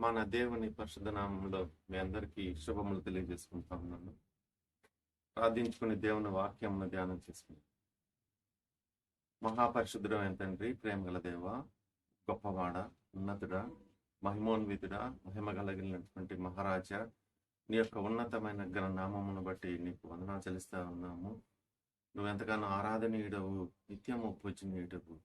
మన దేవుని పరిశుద్ధ నామంలో మీ అందరికీ శుభములు తెలియజేసుకుంటా ఉన్నాను. ప్రార్థించుకుని దేవుని వాక్యమును ధ్యానం చేసుకుని. మహాపరిశుద్ధుడైన తండ్రి, ప్రేమగల దేవ, గొప్పవాడ, ఉన్నతుడా, మహిమోన్వితుడా, మహిమ కలిగినటువంటి మహారాజా, నీ యొక్క ఉన్నతమైన ఘన నామమును బట్టి నీకు వందనాలు చెల్లిస్తా ఉన్నాము. నువ్వెంతగానో ఆరాధనీయుడవు, నిత్యము పూజనీయుడవు,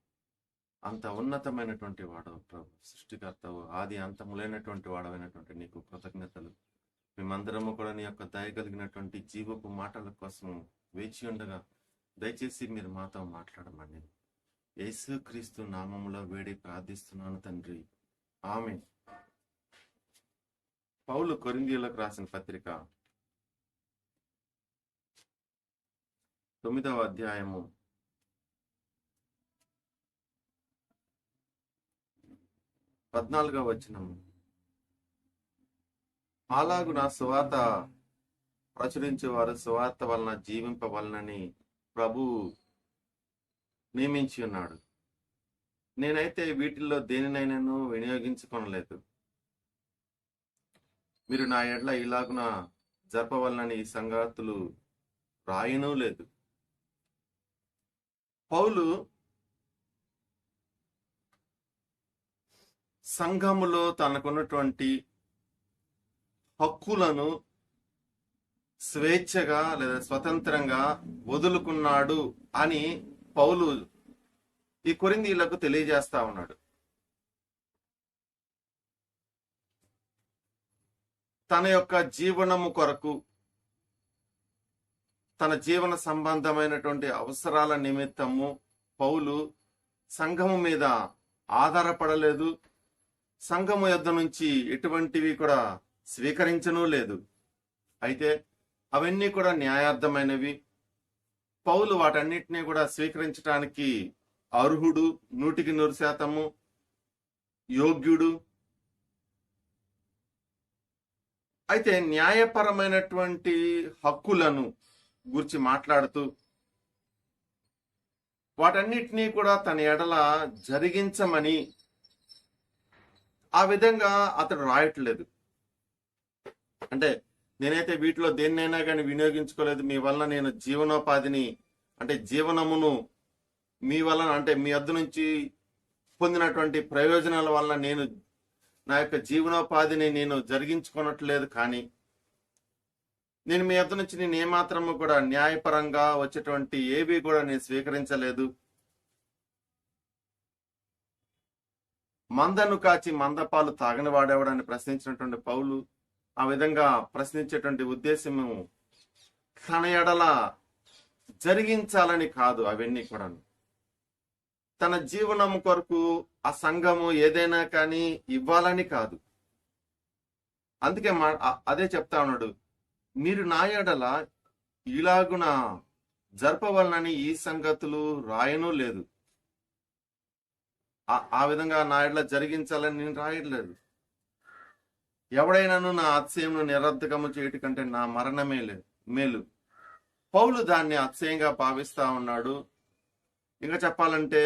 అంత ఉన్నతమైనటువంటి వాడవు ప్రభు, సృష్టికర్తవు, ఆది అంతము లేనటువంటి వాడవైనటువంటి నీకు కృతజ్ఞతలు. మేమందరము కూడా నీ యొక్క దయ కలిగినటువంటి జీవపు మాటల కోసం వేచి ఉండగా దయచేసి మీరు మాతో మాట్లాడమని యేసుక్రీస్తు నామములో వేడి ప్రార్థిస్తున్నాను తండ్రి, ఆమేన్. పౌలు కొరింథీయులకు రాసిన పత్రిక 9వ అధ్యాయము 14వ వచనం. అలాగున సువార్త ప్రచురించేవారు సువార్త వలన జీవింపవలనని ప్రభువు నియమించి ఉన్నాడు. నేనైతే వీటిల్లో దేనినైనాను వినియోగించుకొనలేదు. మీరు నా ఎడ్ల ఇలాగున జరపవలనని ఈ సంగతులు రాయనూ లేదు. పౌలు సంఘములో తనకున్నటువంటి హక్కులను స్వేచ్ఛగా లేదా స్వతంత్రంగా వదులుకున్నాడు అని పౌలు ఈ కొరింథీయులకు తెలియజేస్తా ఉన్నాడు. తన యొక్క జీవనము కొరకు, తన జీవన సంబంధమైనటువంటి అవసరాల నిమిత్తము పౌలు సంఘము మీద ఆధారపడలేదు. సంఘము యొద్ద నుంచి ఎటువంటివి కూడా స్వీకరించనూ లేదు. అయితే అవన్నీ కూడా న్యాయార్థమైనవి. పౌలు వాటన్నిటినీ కూడా స్వీకరించడానికి అర్హుడు, 100% యోగ్యుడు. అయితే న్యాయపరమైనటువంటి హక్కులను గురించి మాట్లాడుతూ వాటన్నిటినీ కూడా తన ఎడల జరిగించమని ఆ విధంగా అతడు రాయట్లేదు. అంటే నేనైతే వీటిలో దేన్నైనా కానీ వినియోగించుకోలేదు, మీ వలన నేను జీవనోపాధిని అంటే జీవనమును మీ వలన అంటే మీ వద్ద నుంచి పొందినటువంటి ప్రయోజనాల వలన నేను నా యొక్క జీవనోపాధిని నేను జరిగించుకోనట్లేదు. కానీ నేను మీ వద్ద నుంచి నేను ఏమాత్రము కూడా న్యాయపరంగా వచ్చేటువంటి ఏవి కూడా నేను స్వీకరించలేదు. మందను కాచి మందపాలు తాగని వాడేవాడని ప్రశ్నించినటువంటి పౌలు ఆ విధంగా ప్రశ్నించేటువంటి ఉద్దేశము తన ఎడల జరిగించాలని కాదు. అవన్నీ కూడా తన జీవనం కొరకు ఆ సంఘము ఏదైనా కానీ ఇవ్వాలని కాదు. అందుకే అదే చెప్తా ఉన్నాడు, మీరు నా ఎడల ఇలాగున జరపవలనని ఈ సంగతులు రాయనూ లేదు. ఆ విధంగా నా ఎడల జరిగించాలని నేను రాయట్లేదు. ఎవడైనాను నా అతిశయమును నిరర్ధకము చేయటి కంటే నా మరణమే మేలు. పౌలు దాన్ని అతిశయంగా భావిస్తా ఉన్నాడు. ఇంకా చెప్పాలంటే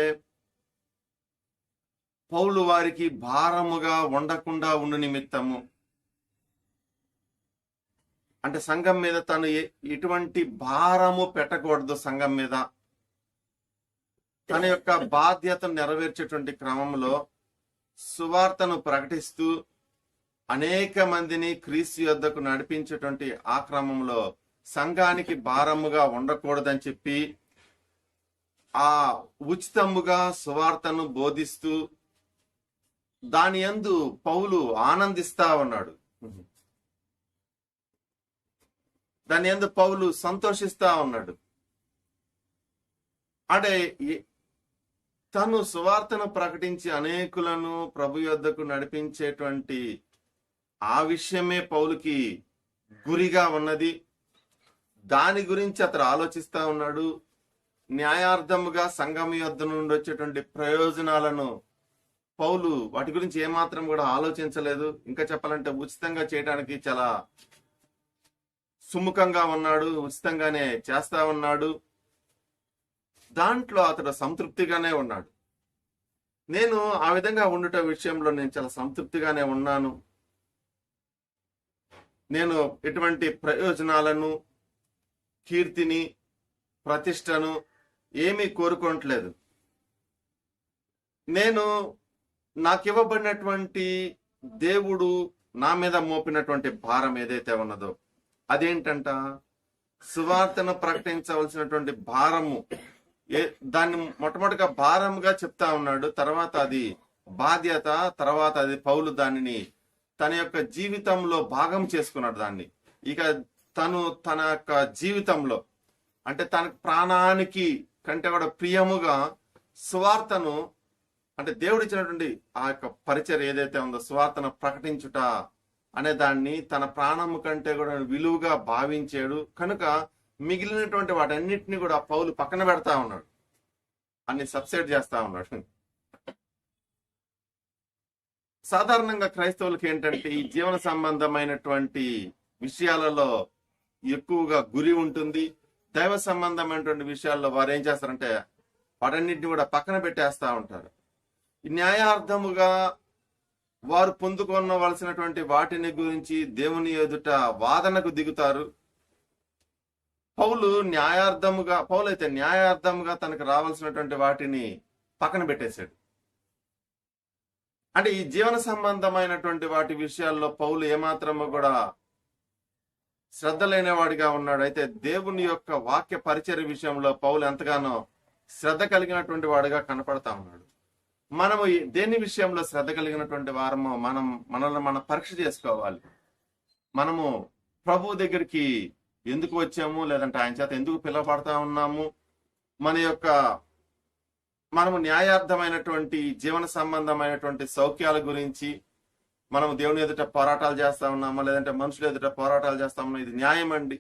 పౌలు వారికి భారముగా ఉండకుండా ఉండు నిమిత్తము, అంటే సంఘం మీద తను ఎటువంటి భారము పెట్టకూడదు. సంఘం మీద తన యొక్క బాధ్యతను నెరవేర్చేటువంటి క్రమంలో సువార్తను ప్రకటిస్తూ అనేక మందిని క్రీస్తు యొద్దకు నడిపించేటువంటి ఆ క్రమంలో సంఘానికి భారముగా ఉండకూడదని చెప్పి ఆ ఉచితముగా సువార్తను బోధిస్తూ దాని యందు పౌలు ఆనందిస్తా ఉన్నాడు. దాని యందు పౌలు సంతోషిస్తా ఉన్నాడు. అంటే తను సువార్తను ప్రకటించి అనేకులను ప్రభు యొద్దకు నడిపించేటువంటి ఆ విషయమే పౌలుకి గురిగా ఉన్నది. దాని గురించి అతడు ఆలోచిస్తా ఉన్నాడు. న్యాయార్థముగా సంఘం యొద్ద నుండి వచ్చేటువంటి ప్రయోజనాలను పౌలు వాటి గురించి ఏమాత్రం కూడా ఆలోచించలేదు. ఇంకా చెప్పాలంటే ఉచితంగా చేయడానికి చాలా సుముఖంగా ఉన్నాడు, ఉచితంగానే చేస్తా ఉన్నాడు. దాంట్లో అతడు సంతృప్తిగానే ఉన్నాడు. నేను ఆ విధంగా ఉండుట విషయంలో నేను చాలా సంతృప్తిగానే ఉన్నాను. నేను ఎటువంటి ప్రయోజనాలను, కీర్తిని, ప్రతిష్టను ఏమీ కోరుకోవట్లేదు. నేను నాకివ్వబడినటువంటి దేవుడు నా మీద మోపినటువంటి భారం ఏదైతే ఉన్నదో అదేంటంట, సువార్తను ప్రకటించవలసినటువంటి భారము. దాన్ని మొట్టమొదటిగా భారముగా చెప్తా ఉన్నాడు, తర్వాత అది బాధ్యత, తర్వాత అది పౌలు దానిని తన యొక్క జీవితంలో భాగం చేసుకున్నాడు. దాన్ని ఇక తను తన యొక్క జీవితంలో అంటే తన ప్రాణానికి కంటే కూడా ప్రియముగా సువార్తను, అంటే దేవుడు ఇచ్చినటువంటి ఆ యొక్క పరిచర్య ఏదైతే ఉందో సువార్తను ప్రకటించుట అనే దాన్ని తన ప్రాణము కంటే కూడా విలువగా భావించాడు. కనుక మిగిలినటువంటి వాటన్నిటిని కూడా పౌలు పక్కన పెడతా ఉన్నాడు, అన్ని సబ్సైడ్ చేస్తా ఉన్నాడు. సాధారణంగా క్రైస్తవులకి ఏంటంటే ఈ జీవన సంబంధమైనటువంటి విషయాలలో ఎక్కువగా గురి ఉంటుంది. దైవ సంబంధమైనటువంటి విషయాల్లో వారు ఏం చేస్తారంటే వాటన్నిటిని కూడా పక్కన పెట్టేస్తా ఉంటారు. న్యాయార్థముగా వారు పొందుకొనవలసినటువంటి వాటిని గురించి దేవుని ఎదుట వాదనకు దిగుతారు. పౌలు అయితే న్యాయార్థముగా తనకు రావాల్సినటువంటి వాటిని పక్కన పెట్టేశాడు. అంటే ఈ జీవన సంబంధమైనటువంటి వాటి విషయాల్లో పౌలు ఏమాత్రము కూడా శ్రద్ధ లేనివాడిగా ఉన్నాడు. అయితే దేవుని యొక్క వాక్య పరిచర్య విషయంలో పౌలు ఎంతగానో శ్రద్ధ కలిగినటువంటి వాడిగా కనపడతా ఉన్నాడు. మనము దేని విషయంలో శ్రద్ధ కలిగినటువంటి వారము మనల్ని మనం పరీక్ష చేసుకోవాలి. మనము ప్రభు దగ్గరికి ఎందుకు వచ్చాము, లేదంటే ఆయన చేత ఎందుకు పిలువబడతా ఉన్నాము, మనము న్యాయార్థమైనటువంటి జీవన సంబంధమైనటువంటి సౌఖ్యాల గురించి మనము దేవుని ఎదుట పోరాటాలు చేస్తా ఉన్నామా, లేదంటే మనుషుల ఎదుట పోరాటాలు చేస్తా ఉన్నాం. ఇది న్యాయం అండి,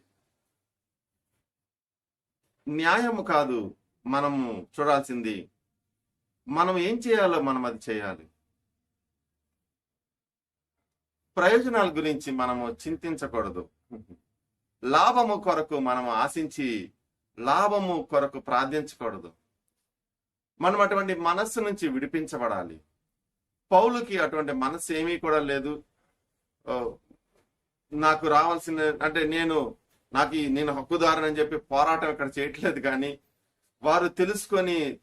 న్యాయము కాదు. మనము చూడాల్సింది మనం ఏం చేయాలో మనం అది చేయాలి. ప్రయోజనాల గురించి మనము చింతించకూడదు. లాభము కొరకు మనము ఆశించి లాభము కొరకు ప్రార్థించకూడదు. మనం అటువంటి మనస్సు నుంచి విడిపించబడాలి. పౌలుకి అటువంటి మనస్సు ఏమీ కూడా లేదు. నాకు రావాల్సిన అంటే నేను హక్కుదారని చెప్పి పోరాటం ఇక్కడ చేయట్లేదు, కానీ వారు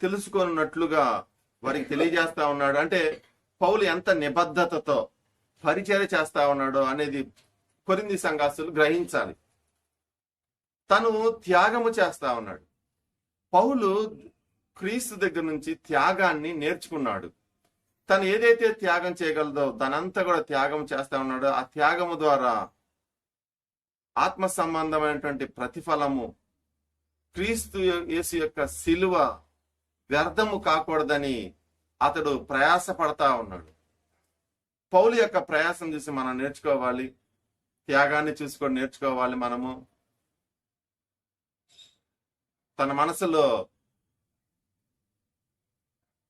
తెలుసుకొనున్నట్లుగా వారికి తెలియజేస్తా ఉన్నాడు. అంటే పౌలు ఎంత నిబద్ధతతో పరిచర్య చేస్తా ఉన్నాడో అనేది కొరింథీ సంఘస్థులు గ్రహించాలి. తను త్యాగము చేస్తా ఉన్నాడు. పౌలు క్రీస్తు దగ్గర నుంచి త్యాగాన్ని నేర్చుకున్నాడు. తను ఏదైతే త్యాగం చేయగలదో దానంతా కూడా త్యాగం చేస్తా ఉన్నాడో ఆ త్యాగము ద్వారా ఆత్మ సంబంధమైనటువంటి ప్రతిఫలము, క్రీస్తు యేసు యొక్క శిలువ వ్యర్థము కాకూడదని అతడు ప్రయాస పడతా ఉన్నాడు. పౌలు యొక్క ప్రయాసం చూసి మనం నేర్చుకోవాలి, త్యాగాన్ని చూసుకొని నేర్చుకోవాలి. మనము తన మనసులో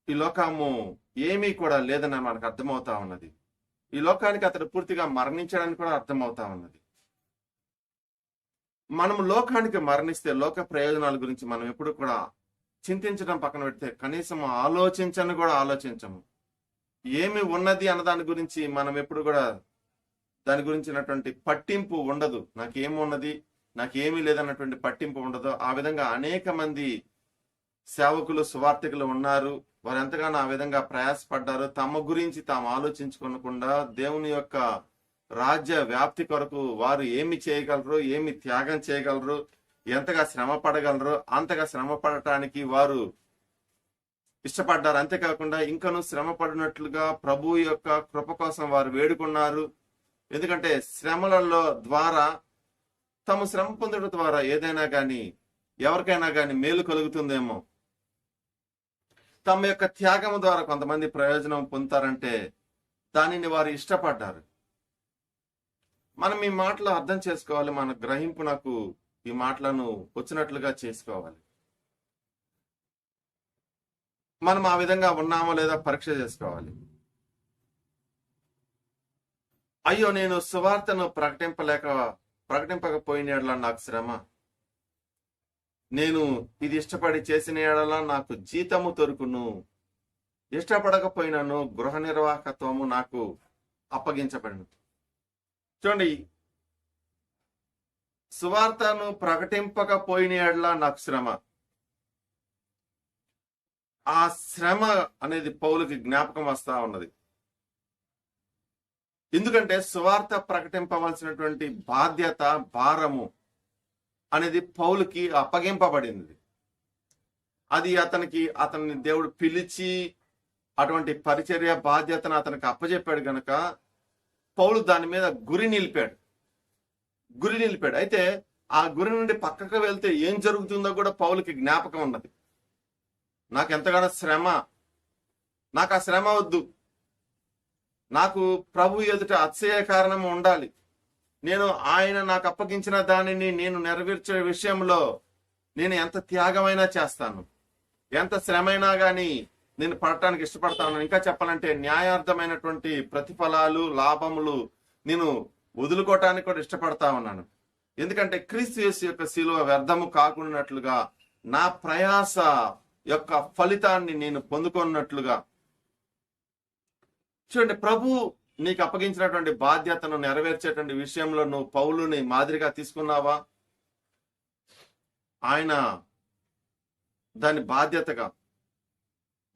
ఈ లోకము ఏమీ కూడా లేదని మనకు అర్థమవుతా ఉన్నది. ఈ లోకానికి అతడు పూర్తిగా మరణించడానికి కూడా అర్థమవుతా ఉన్నది. మనము లోకానికి మరణిస్తే లోక ప్రయోజనాల గురించి మనం ఎప్పుడు కూడా చింతించడం పక్కన పెడితే కనీసం ఆలోచించము. ఏమి ఉన్నది అన్న దాని గురించి మనం ఎప్పుడు కూడా దాని గురించినటువంటి పట్టింపు ఉండదు. నాకేమి ఉన్నది, నాకేమీ లేదన్నటువంటి పట్టింపు ఉండదు. ఆ విధంగా అనేక మంది సేవకులు, సువార్థికులు ఉన్నారు. వారు ఎంతగానో ఆ విధంగా ప్రయాసపడ్డారు. తమ గురించి తాము ఆలోచించుకోకుండా దేవుని యొక్క రాజ్య వ్యాప్తి కొరకు వారు ఏమి చేయగలరు, ఏమి త్యాగం చేయగలరు, ఎంతగా శ్రమ పడగలరు అంతగా శ్రమ పడటానికి వారు ఇష్టపడ్డారు. అంతేకాకుండా ఇంకనూ శ్రమ పడినట్లుగా ప్రభు యొక్క కృప కోసం వారు వేడుకున్నారు. ఎందుకంటే శ్రమలలో ద్వారా తాము శ్రమ పొందడం ద్వారా ఏదైనా కానీ ఎవరికైనా కానీ మేలు కలుగుతుందేమో, తమ యొక్క త్యాగం ద్వారా కొంతమంది ప్రయోజనం పొందుతారంటే దానిని వారు ఇష్టపడ్డారు. మనం ఈ మాటలు అర్థం చేసుకోవాలి. మన గ్రహింపునకు ఈ మాటలను వచ్చినట్లుగా చేసుకోవాలి. మనం ఆ విధంగా ఉన్నామో లేదా పరీక్ష చేసుకోవాలి. అయ్యో, నేను సువార్తను ప్రకటింపకపోయిన యెడల నాకు శ్రమ, నేను ఇది ఇష్టపడి చేసిన యెడల నాకు జీతము దొరుకును, ఇష్టపడకపోయినను గృహ నిర్వాహకత్వము నాకు అప్పగించబడిను. చూడండి, సువార్తను ప్రకటింపకపోయిన యెడల నాకు శ్రమ. ఆ శ్రమ అనేది పౌలుకి జ్ఞాపకం వస్తా ఉన్నది. ఎందుకంటే సువార్త ప్రకటింపవలసినటువంటి బాధ్యత, భారము అనేది పౌలుకి అప్పగింపబడింది. అది అతన్ని దేవుడు పిలిచి అటువంటి పరిచర్య బాధ్యతను అతనికి అప్పచెప్పాడు గనక పౌలు దాని మీద గురి నిలిపాడు. అయితే ఆ గురి నుండి పక్కకు వెళ్తే ఏం జరుగుతుందో కూడా పౌలుకి జ్ఞాపకం ఉన్నది. నాకు ఎంతగానో శ్రమ, నాకు ఆ శ్రమ వద్దు, నాకు ప్రభు ఎదుట అతిశయ కారణం ఉండాలి, నేను ఆయన నాకు అప్పగించిన దానిని నేను నెరవేర్చే విషయంలో నేను ఎంత త్యాగమైనా చేస్తాను, ఎంత శ్రమైనా గాని నేను పడటానికి ఇష్టపడతాను. ఇంకా చెప్పాలంటే న్యాయార్థమైనటువంటి ప్రతిఫలాలు, లాభములు నేను వదులుకోవటానికి కూడా ఇష్టపడతా ఉన్నాను. ఎందుకంటే క్రీస్తు యేసు యొక్క శిలువ వ్యర్థము కాకున్నట్లుగా నా ప్రయాస యొక్క ఫలితాన్ని నేను పొందుకున్నట్లుగా. చూడండి, ప్రభు నీకు అప్పగించినటువంటి బాధ్యతను నెరవేర్చేటువంటి విషయంలో నువ్వు పౌలుని మాదిరిగా తీసుకున్నావా? ఆయన దాని బాధ్యతగా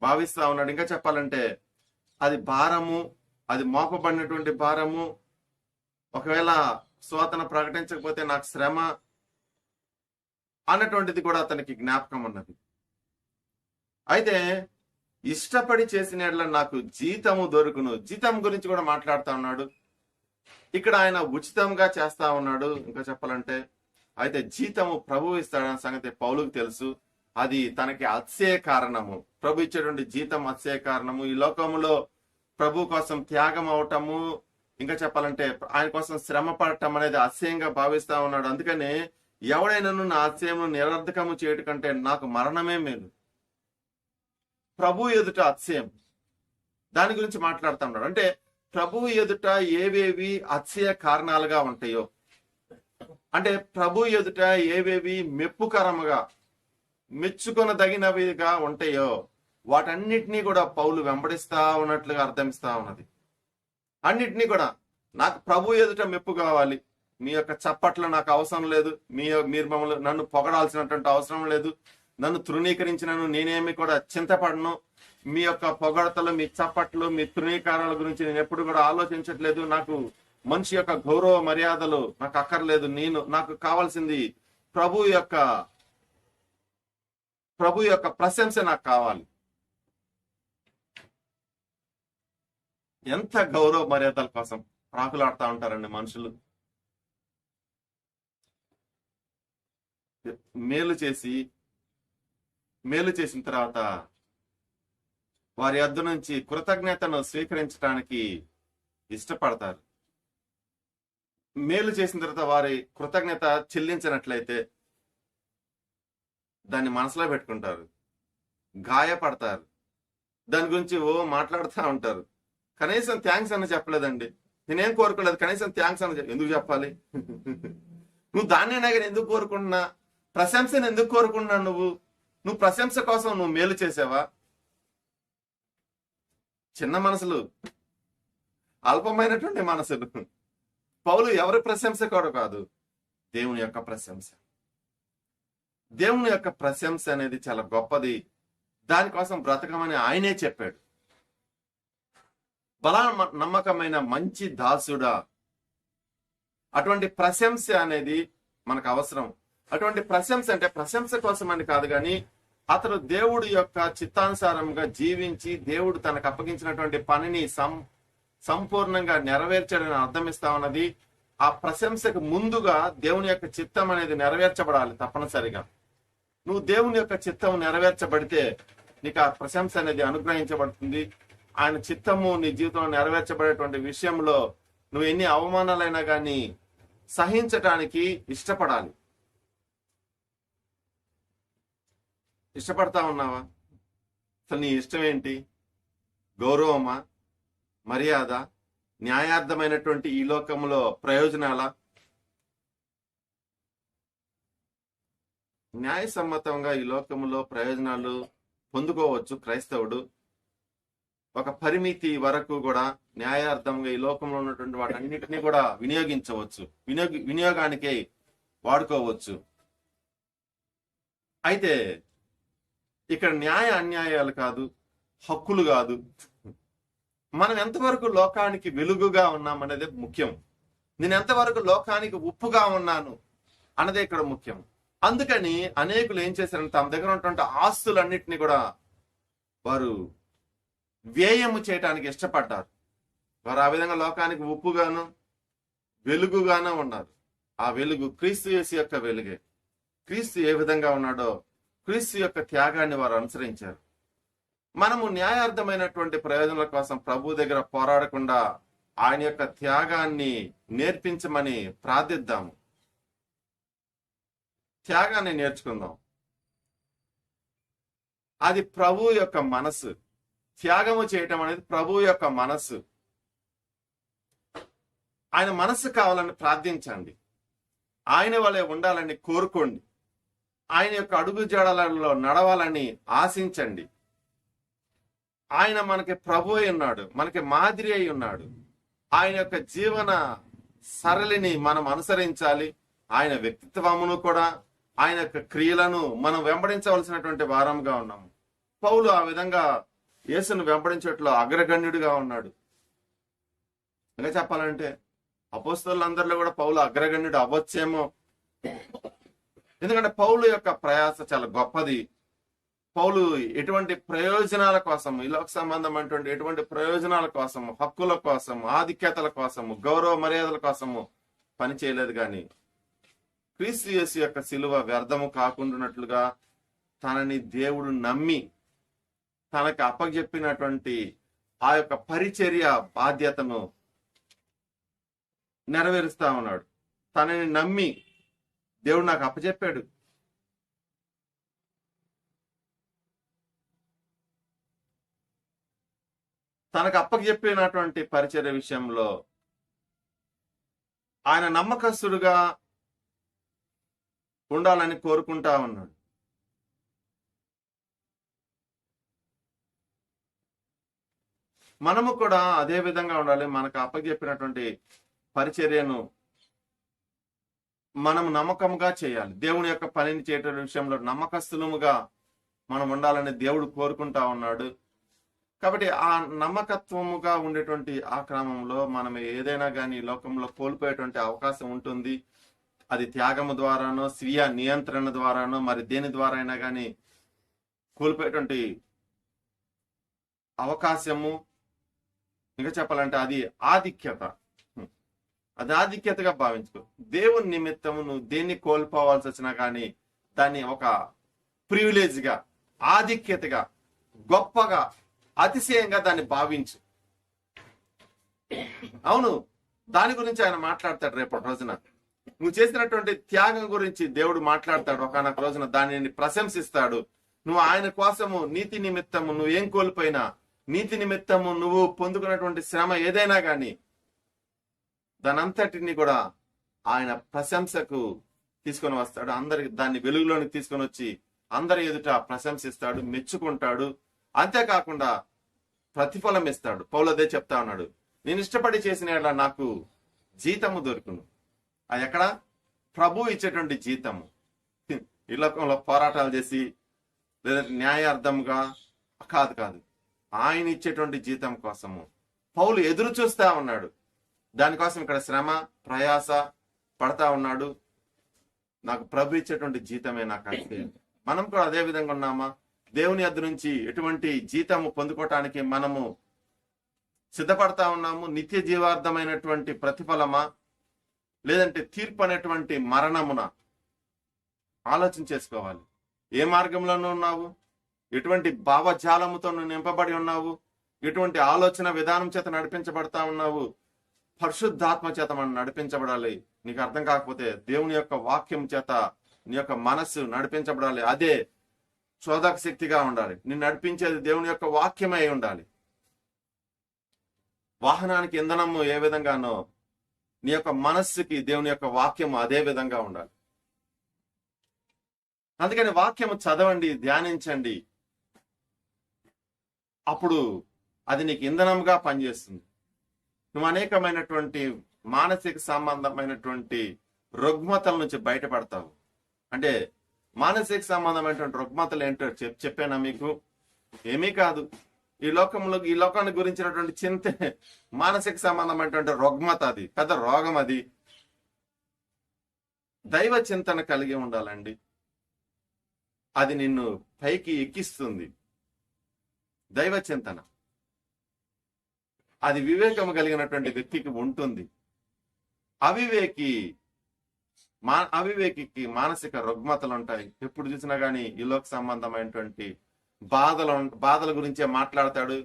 భావిస్తా ఉన్నాడు. ఇంకా చెప్పాలంటే అది భారము, అది మోపబడినటువంటి భారము. ఒకవేళ స్వాతను ప్రకటించకపోతే నాకు శ్రమ అన్నటువంటిది కూడా అతనికి జ్ఞాపకం ఉన్నది. అయితే ఇష్టపడి చేసిన యెడల నాకు జీతము దొరుకును. జీతం గురించి కూడా మాట్లాడుతా ఉన్నాడు. ఇక్కడ ఆయన ఉచితంగా చేస్తా ఉన్నాడు. ఇంకా చెప్పాలంటే అయితే జీతము ప్రభు ఇస్తాడన్న సంగతి పౌలుకు తెలుసు. అది తనకి అతిశయ కారణము. ప్రభు ఇచ్చేటువంటి జీతం అతిశయ కారణము. ఈ లోకములో ప్రభు కోసం త్యాగం అవటము, ఇంకా చెప్పాలంటే ఆయన కోసం శ్రమ పడటం అనేది అతిశయంగా భావిస్తా ఉన్నాడు. అందుకనే ఎవడైనాను నా అతిశయము నిరర్ధకము చేయటం కంటే నాకు మరణమే మేలు. ప్రభు ఎదుట అతిశయం, దాని గురించి మాట్లాడుతూ ఉన్నాడు. అంటే ప్రభు ఎదుట ఏవేవి అతిశయ కారణాలుగా ఉంటాయో, అంటే ప్రభు ఎదుట ఏవేవి మెప్పుకరముగా మెచ్చుకొనదగినవిగా ఉంటాయో వాటన్నిటినీ కూడా పౌలు వెంబడిస్తా ఉన్నట్లుగా అర్థమిస్తా ఉన్నది. అన్నిటినీ కూడా నాకు ప్రభు ఎదుట మెప్పు కావాలి, మీ యొక్క చప్పట్లు నాకు అవసరం లేదు, మీరు మమ్మల్ని నన్ను పొగడాల్సినటువంటి అవసరం లేదు, నన్ను తృణీకరించినను నేనేమి కూడా చింతపడను, మీ యొక్క పొగడతలు, మీ చప్పట్లు, మీ తృణీకారాల గురించి నేను ఎప్పుడు కూడా ఆలోచించట్లేదు, నాకు మనిషి యొక్క గౌరవ మర్యాదలు నాకు అక్కర్లేదు, నాకు కావాల్సింది ప్రభు యొక్క ప్రశంస నాకు కావాలి. ఎంత గౌరవ మర్యాదల కోసం ప్రాకులాడుతూ ఉంటారండి మనుషులు. మేలు చేసిన తర్వాత వారి యొద్ద నుంచి కృతజ్ఞతను స్వీకరించడానికి ఇష్టపడతారు. మేలు చేసిన తర్వాత వారి కృతజ్ఞత చెల్లించినట్లయితే దాన్ని మనసులో పెట్టుకుంటారు, గాయపడతారు, దాని గురించి మాట్లాడుతూ ఉంటారు. కనీసం థ్యాంక్స్ అని చెప్పలేదండి, నేనేం కోరుకోలేదు, కనీసం థ్యాంక్స్ అని ఎందుకు చెప్పాలి? నువ్వు దాన్నేనా కానీ ఎందుకు కోరుకుంటున్నా? ప్రశంసను ఎందుకు కోరుకున్నా? నువ్వు ప్రశంస కోసం నువ్వు మేలు చేసావా? చిన్న మనసులు, అల్పమైనటువంటి మనసులు. పౌలు ఎవరి ప్రశంస కూడా కాదు, దేవుని యొక్క ప్రశంస. దేవుని యొక్క ప్రశంస అనేది చాలా గొప్పది. దానికోసం బ్రతకమని ఆయనే చెప్పాడు. బలా నమ్మకమైన మంచి దాసుడా, అటువంటి ప్రశంస అనేది మనకు అవసరం. అటువంటి ప్రశంస అంటే ప్రశంస కోసం అని కాదు, కానీ అతను దేవుడి యొక్క చిత్తానుసారంగా జీవించి దేవుడు తనకు అప్పగించినటువంటి పనిని సంపూర్ణంగా నెరవేర్చాడని అర్థమిస్తా ఉన్నది. ఆ ప్రశంసకు ముందుగా దేవుని యొక్క చిత్తం అనేది నెరవేర్చబడాలి తప్పనిసరిగా. నువ్వు దేవుని యొక్క చిత్తం నెరవేర్చబడితే నీకు ఆ ప్రశంస అనేది అనుగ్రహించబడుతుంది. ఆయన చిత్తము నీ జీవితంలో నెరవేర్చబడేటువంటి విషయంలో నువ్వు ఎన్ని అవమానాలైనా కానీ సహించటానికి ఇష్టపడాలి. ఇష్టపడతా ఉన్నావా? అసలు నీ ఇష్టం ఏంటి? గౌరవమా, మర్యాద, న్యాయార్థమైనటువంటి ఈ లోకంలో ప్రయోజనాల? న్యాయసమ్మతంగా ఈ లోకంలో ప్రయోజనాలు పొందుకోవచ్చు క్రైస్తవుడు. ఒక పరిమితి వరకు కూడా న్యాయార్థంగా ఈ లోకంలో ఉన్నటువంటి వాటన్నిటినీ కూడా వినియోగించవచ్చు. వినియోగానికే వాడుకోవచ్చు. అయితే ఇక్కడ న్యాయ అన్యాయాలు కాదు, హక్కులు కాదు, మనం ఎంతవరకు లోకానికి వెలుగుగా ఉన్నామనేది ముఖ్యం. నేను ఎంతవరకు లోకానికి ఉప్పుగా ఉన్నాను అన్నదే ఇక్కడ ముఖ్యం. అందుకని అనేకులు ఏం చేశారంటే తమ దగ్గర ఉన్నటువంటి ఆస్తులన్నిటినీ కూడా వారు వ్యయము చేయటానికి ఇష్టపడ్డారు. వారు ఆ విధంగా లోకానికి ఉప్పుగాను వెలుగుగాను ఉన్నారు. ఆ వెలుగు క్రీస్తు యేసు యొక్క వెలుగే. క్రీస్తు ఏ విధంగా ఉన్నాడో క్రీస్తు యొక్క త్యాగాన్ని వారు అనుసరించారు. మనము న్యాయార్థమైనటువంటి ప్రయోజనాల కోసం ప్రభు దగ్గర పోరాడకుండా ఆయన యొక్క త్యాగాన్ని నేర్పించమని ప్రార్థిద్దాము. త్యాగాన్ని నేర్చుకుందాం. అది ప్రభు యొక్క మనస్సు. త్యాగము చేయటం అనేది ప్రభు యొక్క మనస్సు. ఆయన మనస్సు కావాలని ప్రార్థించండి. ఆయన వలె ఉండాలని కోరుకోండి. ఆయన యొక్క అడుగు జాడలలో నడవాలని ఆశించండి. ఆయన మనకి ప్రభు అయి ఉన్నాడు, మనకి మాదిరి అయి ఉన్నాడు. ఆయన యొక్క జీవన సరళిని మనం అనుసరించాలి. ఆయన వ్యక్తిత్వమును కూడా, ఆయన యొక్క క్రియలను మనం వెంబడించవలసినటువంటి వారంగా ఉన్నాము. పౌలు ఆ విధంగా యేసును వెంబడించేట్లో అగ్రగణ్యుడిగా ఉన్నాడు. ఇంకా చెప్పాలంటే అపోస్తలులందరిలో కూడా పౌలు అగ్రగణ్యుడు అవ్వచ్చేమో. ఎందుకంటే పౌలు యొక్క ప్రయాస చాలా గొప్పది. పౌలు ఎటువంటి ప్రయోజనాల కోసం, ఈ లోక సంబంధమైనటువంటి ఎటువంటి ప్రయోజనాల కోసం, హక్కుల కోసం, ఆధిక్యతల కోసము, గౌరవ మర్యాదల కోసము పని చేయలేదు. కానీ క్రీస్తు యేసు యొక్క శిలువ వ్యర్థము కాకుండానట్లుగా తనని దేవుడు నమ్మి తనకి అప్పచెప్పినటువంటి ఆ యొక్క పరిచర్య బాధ్యతను నెరవేరుస్తా ఉన్నాడు. తనని నమ్మి దేవుడు నాకు అప్పచెప్పాడు. తనకు అప్పచెప్పినటువంటి పరిచర్య విషయంలో ఆయన నమ్మకస్తుడుగా ఉండాలని కోరుకుంటా ఉన్నాడు. మనము కూడా అదే విధంగా ఉండాలి. మనకు అప్పచెప్పినటువంటి పరిచర్యను మనం నమ్మకంగా చేయాలి. దేవుని యొక్క పనిని చేయటం విషయంలో నమ్మకస్తులముగా మనం ఉండాలని దేవుడు కోరుకుంటా ఉన్నాడు. కాబట్టి ఆ నమ్మకత్వముగా ఉండేటువంటి ఆ క్రమంలో మనం ఏదైనా కానీ లోకంలో కోల్పోయేటువంటి అవకాశం ఉంటుంది. అది త్యాగము ద్వారానో, స్వీయ నియంత్రణ ద్వారానో, మరి దేని ద్వారా అయినా కానీ కోల్పోయేటువంటి అవకాశము. ఇంకా చెప్పాలంటే అది ఆధిక్యత. అది ఆధిక్యతగా భావించుకో. దేవుని నిమిత్తము నువ్వు దేన్ని కోల్పోవాల్సి వచ్చినా కానీ దాన్ని ఒక ప్రివిలేజ్గా, ఆధిక్యతగా, గొప్పగా, అతిశయంగా దాన్ని భావించు. అవును, దాని గురించి ఆయన మాట్లాడతాడు రేపటి రోజున. నువ్వు చేసినటువంటి త్యాగం గురించి దేవుడు మాట్లాడతాడు. ఒకనొక రోజున దానిని ప్రశంసిస్తాడు. నువ్వు ఆయన కోసము నీతి నిమిత్తము నువ్వు ఏం కోల్పోయినా, నీతి నిమిత్తము నువ్వు పొందుకున్నటువంటి శ్రమ ఏదైనా కానీ దానంతటిని కూడా ఆయన ప్రశంసకు తీసుకొని వస్తాడు. అందరికి దాన్ని వెలుగులోనికి తీసుకొని వచ్చి అందరి ఎదుట ప్రశంసిస్తాడు, మెచ్చుకుంటాడు. అంతేకాకుండా ప్రతిఫలం ఇస్తాడు. పౌలు అదే చెప్తా ఉన్నాడు, నేను ఇష్టపడి చేసిన నాకు జీతము దొరుకును. అది ఎక్కడ? ప్రభు ఇచ్చేటువంటి జీతము. ఈ లోకంలో పోరాటాలు చేసి లేదా న్యాయార్థంగా కాదు, ఆయన ఇచ్చేటువంటి జీతం కోసము పౌలు ఎదురు చూస్తా ఉన్నాడు. దానికోసం ఇక్కడ శ్రమ ప్రయాస పడతా ఉన్నాడు. నాకు ప్రభు ఇచ్చేటువంటి జీతమే నాకు అంటే. మనం కూడా అదే విధంగా ఉన్నామా? దేవుని యొద్ద నుంచి ఎటువంటి జీతము పొందుకోవటానికి మనము సిద్ధపడతా ఉన్నాము? నిత్య జీవార్థమైనటువంటి ప్రతిఫలమా, లేదంటే తీర్పు అనేటువంటి మరణమున? ఆలోచన చేసుకోవాలి. ఏ మార్గంలోనూ ఉన్నావు? ఎటువంటి భావజాలముతో నువ్వు నింపబడి ఉన్నావు? ఎటువంటి ఆలోచన విధానం చేత నడిపించబడతా ఉన్నావు? పరిశుద్ధాత్మ చేత మనం నడిపించబడాలి. నీకు అర్థం కాకపోతే దేవుని యొక్క వాక్యం చేత నీ యొక్క మనస్సు నడిపించబడాలి. అదే చోదక శక్తిగా ఉండాలి. నిన్ను నడిపించేది దేవుని యొక్క వాక్యమై ఉండాలి. వాహనానికి ఇంధనము ఏ విధంగానో నీ యొక్క మనస్సుకి దేవుని యొక్క వాక్యము అదే విధంగా ఉండాలి. అందుకని వాక్యము చదవండి, ధ్యానించండి. అప్పుడు అది నీకు ఇంధనంగా పనిచేస్తుంది. నువ్వు అనేకమైనటువంటి మానసిక సంబంధమైనటువంటి రుగ్మతల నుంచి బయటపడతావు. అంటే మానసిక సంబంధమైనటువంటి రుగ్మతలు ఏంటో చెప్పానా మీకు? ఏమీ కాదు. ఈ లోకాన్ని గురించినటువంటి చింతే మానసిక సంబంధమైనటువంటి రుగ్మత. అది పెద్ద రోగం. అది దైవ చింతన కలిగి ఉండాలండి. అది నిన్ను పైకి ఎక్కిస్తుంది. దైవ చింతన అది వివేకము కలిగినటువంటి వ్యక్తికి ఉంటుంది. అవివేకికి మానసిక రుగ్మతలు ఉంటాయి. ఎప్పుడు చూసినా గానీ ఈ లోక సంబంధమైనటువంటి బాధల గురించే మాట్లాడతాడు.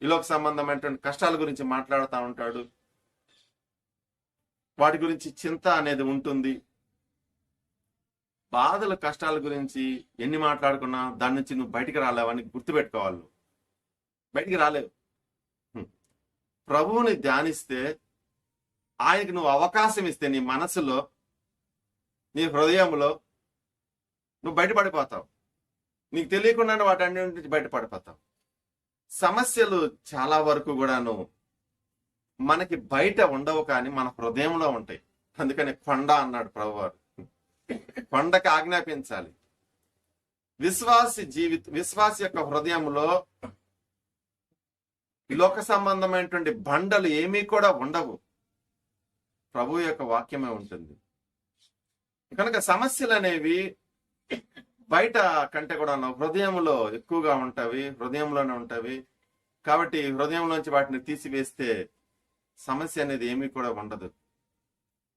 ఈ లోక సంబంధమైనటువంటి కష్టాల గురించి మాట్లాడుతూ ఉంటాడు. వాటి గురించి చింత అనేది ఉంటుంది. బాధల కష్టాల గురించి ఎన్ని మాట్లాడుకున్నా దాని నుంచి నువ్వు బయటికి రాలేవని గుర్తుపెట్టుకోవాలి. బయటికి రాలేవు. ప్రభువుని ధ్యానిస్తే, ఆయనకి నువ్వు అవకాశం ఇస్తే, నీ మనసులో, నీ హృదయంలో నువ్వు బయటపడిపోతావు. నీకు తెలియకుండానే వాటన్ని నుంచి బయటపడిపోతావు. సమస్యలు చాలా వరకు కూడాను మనకి బయట ఉండవు, కానీ మన హృదయంలో ఉంటాయి. అందుకని కొండ అన్నాడు ప్రభువారు. కొండకి ఆజ్ఞాపించాలి. విశ్వాసి యొక్క హృదయంలో లోక సంబంధమైనటువంటి బండలు ఏమీ కూడా ఉండవు. ప్రభు యొక్క వాక్యమే ఉంటుంది. కనుక సమస్యలు అనేవి బయట కంటే కూడా హృదయంలో ఎక్కువగా ఉంటవి, హృదయంలోనే ఉంటవి. కాబట్టి హృదయంలోంచి వాటిని తీసివేస్తే సమస్య అనేది ఏమీ కూడా ఉండదు.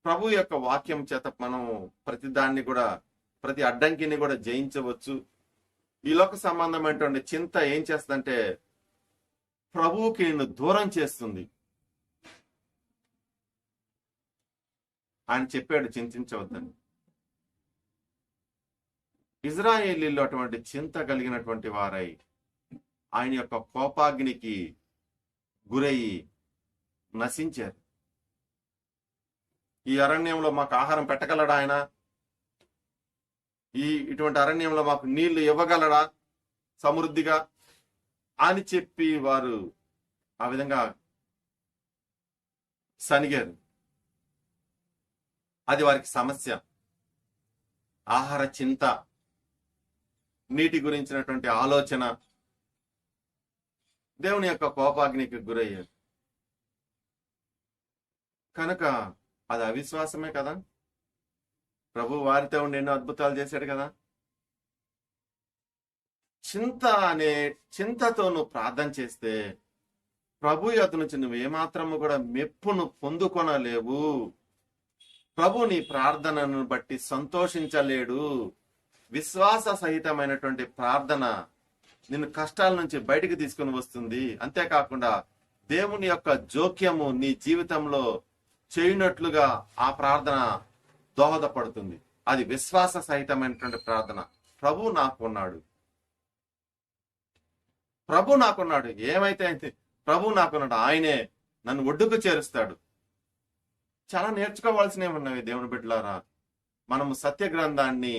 ప్రభు యొక్క వాక్యం చేత మనం ప్రతి అడ్డంకిని కూడా జయించవచ్చు. ఈ లోక సంబంధమైనటువంటి చింత ఏం చేస్తుందంటే ప్రభువుకి నిన్ను దూరం చేస్తుంది. ఆయన చెప్పాడు చింతించవద్దని. ఇజ్రాయేలీలో అటువంటి చింత కలిగినటువంటి వారై ఆయన యొక్క కోపాగ్నికి గురయ్యి నశించారు. ఈ అరణ్యంలో మాకు ఆహారం పెట్టగలడా ఆయన? ఇటువంటి అరణ్యంలో మాకు నీళ్లు ఇవ్వగలడా సమృద్ధిగా అని చెప్పి వారు ఆ విధంగా సనిగారు. అది వారికి సమస్య. ఆహార చింత, నీటి గురించినటువంటి ఆలోచన దేవుని యొక్క కోపాగ్నికి గురయ్యారు. కనుక అది అవిశ్వాసమే కదా. ప్రభు వారితో ఉండి ఎన్నో అద్భుతాలు చేశాడు కదా. చింతతో నువ్వు ప్రార్థన చేస్తే ప్రభు యొద్ద నుంచి నువ్వు ఏమాత్రము కూడా మెప్పును పొందుకొనలేవు. ప్రభు నీ ప్రార్థనను బట్టి సంతోషించలేడు. విశ్వాస సహితమైనటువంటి ప్రార్థన నిన్ను కష్టాల నుంచి బయటికి తీసుకుని వస్తుంది. అంతేకాకుండా దేవుని యొక్క జోక్యము నీ జీవితంలో చేయనట్లుగా ఆ ప్రార్థన దోహదపడుతుంది. అది విశ్వాస సహితమైనటువంటి ప్రార్థన. ప్రభు నాకున్నాడు, ప్రభు నాకున్నాడు, ఏమైతే అయితే ప్రభు నాకున్నాడు, ఆయనే నన్ను ఒడ్డుకు చేరుస్తాడు. చాలా నేర్చుకోవాల్సినవి ఉన్నవి దేవుని బిడ్డలారా. మనము సత్య గ్రంథాన్ని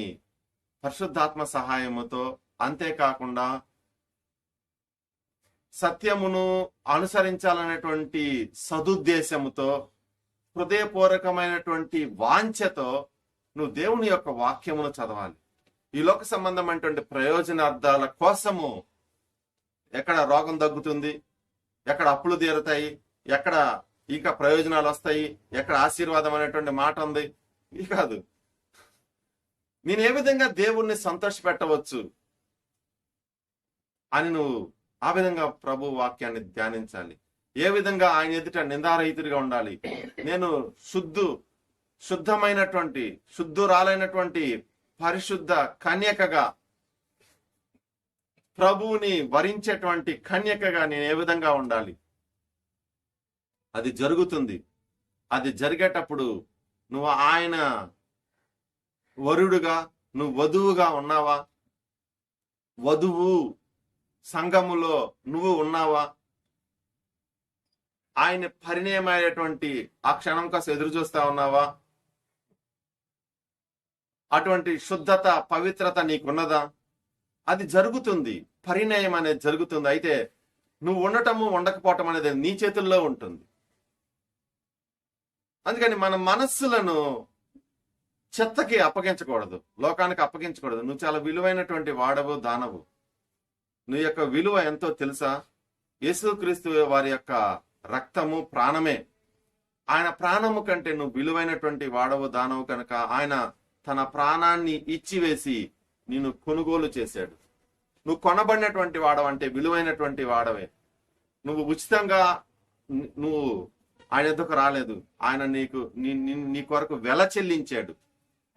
పరిశుద్ధాత్మ సహాయముతో, అంతేకాకుండా సత్యమును అనుసరించాలనేటువంటి సదుద్దేశముతో, హృదయపూర్వకమైనటువంటి వాంఛతో నువ్వు దేవుని యొక్క వాక్యమును చదవాలి. ఈ లోక సంబంధమైనటువంటి ప్రయోజనార్థాల కోసము ఎక్కడ రోగం తగ్గుతుంది, ఎక్కడ అప్పులు తీరుతాయి, ఎక్కడ ఇక ప్రయోజనాలు వస్తాయి, ఎక్కడ ఆశీర్వాదం అనేటువంటి మాట ఉంది, ఇది కాదు. నేను ఏ విధంగా దేవుణ్ణి సంతోషపెట్టవచ్చు అని నువ్వు ఆ విధంగా ప్రభు వాక్యాన్ని ధ్యానించాలి. ఏ విధంగా ఆయన ఎదుట నిందారహితుడిగా ఉండాలి. నేను శుద్ధురాలైనటువంటి పరిశుద్ధ కన్యకగా, ప్రభువుని వరించేటువంటి కన్యకగా నేను ఏ విధంగా ఉండాలి. అది జరుగుతుంది. అది జరిగేటప్పుడు నువ్వు ఆయన వరుడుగా, నువ్వు వధువుగా ఉన్నావా? వధువు సంఘములో నువ్వు ఉన్నావా? ఆయన పరిణయమైనటువంటి ఆ క్షణం కోసం ఎదురు చూస్తా ఉన్నావా? అటువంటి శుద్ధత, పవిత్రత నీకున్నదా? అది జరుగుతుంది. పరిణయం అనేది జరుగుతుంది. అయితే నువ్వు ఉండటము ఉండకపోవటం అనేది నీ చేతుల్లో ఉంటుంది. అందుకని మన మనస్సులను చెత్తకి అప్పగించకూడదు, లోకానికి అప్పగించకూడదు. నువ్వు చాలా విలువైనటువంటి వాడవు, దానవు. నీ యొక్క విలువ ఎంతో తెలుసా? యేసుక్రీస్తు వారి యొక్క రక్తము ప్రాణమే. ఆయన ప్రాణము కంటే నువ్వు విలువైనటువంటి వాడవు, దానవు కనుక ఆయన తన ప్రాణాన్ని ఇచ్చివేసి నిన్ను కొనుగోలు చేశాడు. నువ్వు కొనబడినటువంటి వాడవంటే విలువైనటువంటి వాడవే. నువ్వు ఉచితంగా నువ్వు ఆయన ఎద్దకు రాలేదు. ఆయన నీ కొరకు వెల చెల్లించాడు.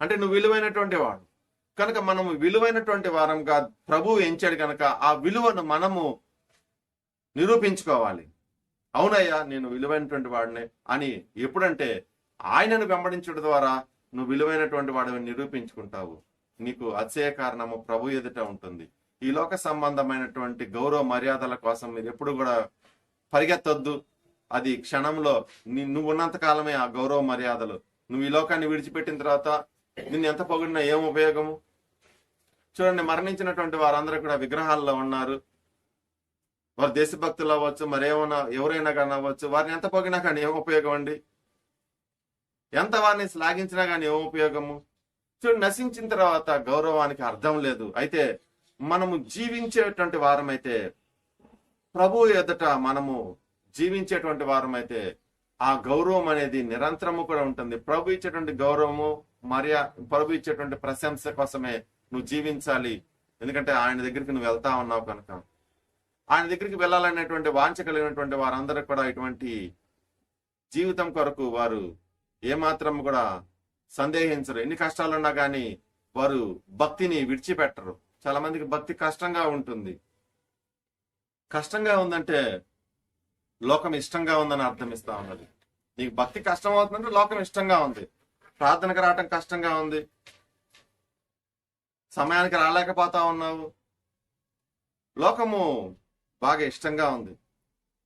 అంటే నువ్వు విలువైనటువంటి వాడు కనుక మనము విలువైనటువంటి వారంగా ప్రభువు ఎంచాడు కనుక ఆ విలువను మనము నిరూపించుకోవాలి. అవునయ్యా, నేను విలువైనటువంటి వాడినే అని ఎప్పుడంటే ఆయనను వెంబడించడం ద్వారా నువ్వు విలువైనటువంటి వాడిని నిరూపించుకుంటావు. నీకు అతిశయ కారణము ప్రభు ఎదుట ఉంటుంది. ఈ లోక సంబంధమైనటువంటి గౌరవ మర్యాదల కోసం మీరు ఎప్పుడు కూడా పరిగెత్తొద్దు. అది క్షణంలో నువ్వు ఉన్నంత కాలమే ఆ గౌరవ మర్యాదలు. నువ్వు ఈ లోకాన్ని విడిచిపెట్టిన తర్వాత నిన్ను ఎంత పొగిడినా ఏం ఉపయోగము? చూడండి, మరణించినటువంటి వారందరూ కూడా విగ్రహాల్లో ఉన్నారు. వారు దేశభక్తులు అవ్వచ్చు, మరేమన్నా ఎవరైనా కానీ అవ్వచ్చు. వారిని ఎంత పొగినా కానీ ఏం ఉపయోగం అండి? ఎంత వారిని శ్లాఘించినా కానీ ఏం ఉపయోగము? చూడండి, నశించిన తర్వాత గౌరవానికి అర్థం లేదు. అయితే మనము జీవించేటువంటి వారమైతే, ప్రభు ఎదుట మనము జీవించేటువంటి వారమైతే ఆ గౌరవం అనేది నిరంతరము కూడా ఉంటుంది. ప్రభు ఇచ్చేటువంటి గౌరవము, ప్రభు ఇచ్చేటువంటి ప్రశంస కోసమే నువ్వు జీవించాలి. ఎందుకంటే ఆయన దగ్గరికి నువ్వు వెళ్తా ఉన్నావు కనుక. ఆయన దగ్గరికి వెళ్ళాలనేటువంటి వాంఛ కలిగినటువంటి వారందరూ కూడా ఇటువంటి జీవితం కొరకు వారు ఏమాత్రం కూడా సందేహించరు. ఎన్ని కష్టాలున్నా కానీ వారు భక్తిని విడిచిపెట్టరు. చాలా మందికి భక్తి కష్టంగా ఉంటుంది. కష్టంగా ఉందంటే లోకం ఇష్టంగా ఉందని అర్థం ఇస్తా ఉన్నది. నీకు భక్తి కష్టం అవుతుందంటే లోకం ఇష్టంగా ఉంది. ప్రార్థనకు రావటం కష్టంగా ఉంది, సమయానికి రాలేకపోతా ఉన్నావు, లోకము బాగా ఇష్టంగా ఉంది.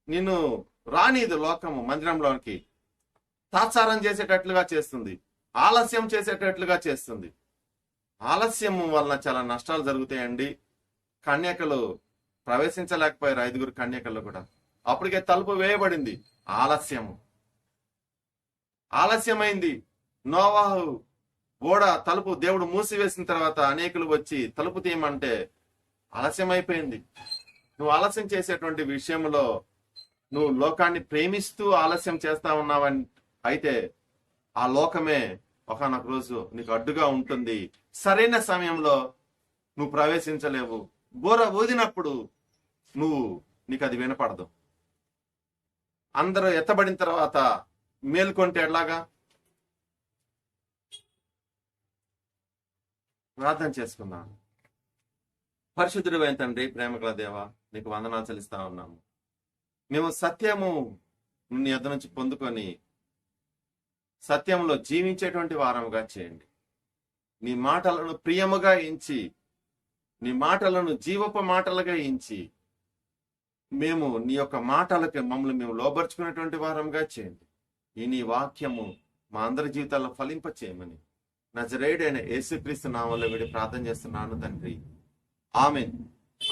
నిన్ను రానిది లోకము మందిరంలోనికి తాత్సారం చేసేటట్లుగా చేస్తుంది, ఆలస్యం చేసేటట్లుగా చేస్తుంది. ఆలస్యం వలన చాలా నష్టాలు జరుగుతాయండి. కన్యకలు ప్రవేశించలేకపోయారు, 5 కన్యకలు కూడా. అప్పటికే తలుపు వేయబడింది. ఆలస్యమైంది. నోవాహు ఓడ తలుపు దేవుడు మూసివేసిన తర్వాత అనేకులు వచ్చి తలుపు తీయమంటే ఆలస్యం అయిపోయింది. నువ్వు ఆలస్యం చేసేటువంటి విషయంలో నువ్వు లోకాన్ని ప్రేమిస్తూ ఆలస్యం చేస్తా ఉన్నావని అయితే ఆ లోకమే ఒకనొక రోజు నీకు అడ్డుగా ఉంటుంది. సరైన సమయంలో నువ్వు ప్రవేశించలేవు. బోర ఊదినప్పుడు నీకు అది వినపడదు. అందరూ ఎత్తబడిన తర్వాత మేల్కొంటే ఎలాగా? ప్రార్థన చేసుకున్నాను. పరిశుద్ధుడైన తండ్రి, ప్రేమగల దేవా, నీకు వందనాలు చెల్లిస్తా ఉన్నాము. మేము సత్యము నీ యొద్ద నుంచి పొందుకొని సత్యంలో జీవించేటువంటి వారముగా చేయండి. నీ మాటలను ప్రియముగా ఎంచి, నీ మాటలను జీవపు మాటలుగా ఎంచి, మేము నీ యొక్క మాటలకి మమ్మల్ని మేము లోబర్చుకునేటువంటి వారంగా చేయండి. ఈ నీ వాక్యము మా అందరి జీవితాల్లో ఫలింప చేయమని నజరేయుడైన యేసుక్రీస్తు నామములో విడి ప్రార్థన చేస్తున్నాను తండ్రి. ఆమేన్.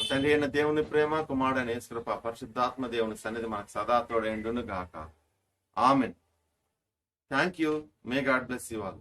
తండ్రి అయిన దేవుని ప్రేమ, కుమారుడైన యేసు కృప, పరిశుద్ధాత్మ దేవుని సన్నిధి మనకు సదా తోడైండును గాక. Amen. Thank you. May God bless you all.